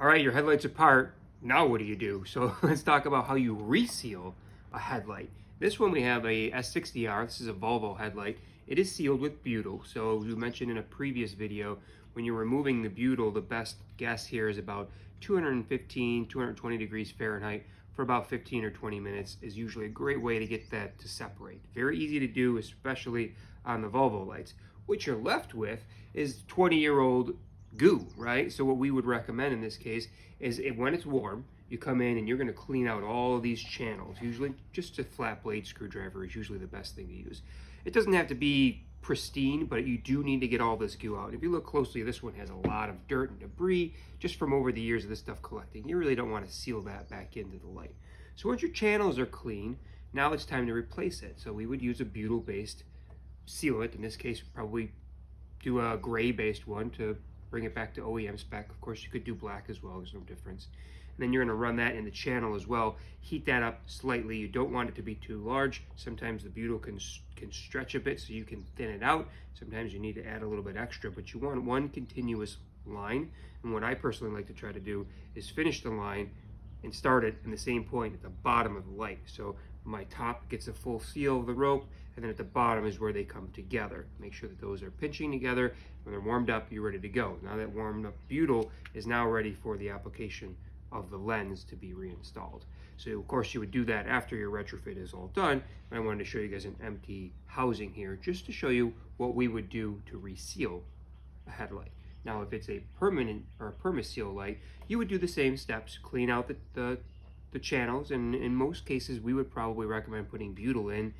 All right, your headlight's apart. Now what do? So let's talk about how you reseal a headlight. This one we have a S60R. This is a Volvo headlight. It is sealed with butyl. So you mentioned in a previous video, when you're removing the butyl, the best guess here is about 215, 220 degrees Fahrenheit for about 15 or 20 minutes is usually a great way to get that to separate. Very easy to do, especially on the Volvo lights. What you're left with is 20-year-old goo, right? So what we would recommend in this case is when it's warm, you come in and you're going to clean out all of these channels. Usually just a flat blade screwdriver is usually the best thing to use. It doesn't have to be pristine, but you do need to get all this goo out. If you look closely, this one has a lot of dirt and debris just from over the years of this stuff collecting. You really don't want to seal that back into the light. So once your channels are clean, now it's time to replace it. So we would use a butyl-based sealant. In this case, probably do a gray-based one to bring it back to OEM spec. Of course, you could do black as well, there's no difference. And then you're gonna run that in the channel as well. Heat that up slightly. You don't want it to be too large. Sometimes the butyl can stretch a bit so you can thin it out. Sometimes you need to add a little bit extra, but you want one continuous line. And what I personally like to try to do is finish the line and start it in the same point at the bottom of the light. So my top gets a full seal of the rope, and then at the bottom is where they come together. Make sure that those are pinching together. When they're warmed up, you're ready to go. Now that warmed up butyl is now ready for the application of the lens to be reinstalled. So of course you would do that after your retrofit is all done. And I wanted to show you guys an empty housing here just to show you what we would do to reseal a headlight. Now if it's a permanent or a permaseal light, you would do the same steps, clean out the channels, and in most cases we would probably recommend putting butyl in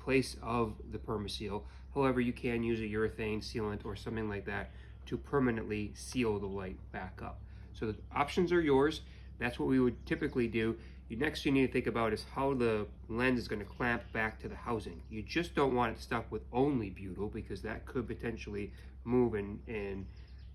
place of the permaseal. However, you can use a urethane sealant or something like that to permanently seal the light back up. So the options are yours. That's what we would typically do. Next you need to think about is how the lens is going to clamp back to the housing. You just don't want it stuck with only butyl, because that could potentially move and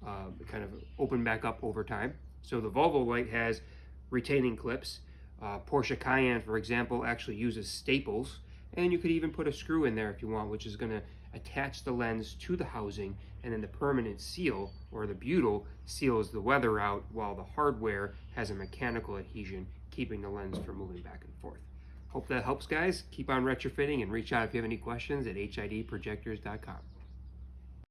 kind of open back up over time. So the Volvo light has retaining clips. Porsche Cayenne, for example, actually uses staples, and you could even put a screw in there if you want, which is going to attach the lens to the housing, and then the permanent seal, or the butyl, seals the weather out, while the hardware has a mechanical adhesion, keeping the lens from moving back and forth. Hope that helps, guys. Keep on retrofitting, and reach out if you have any questions at HIDprojectors.com.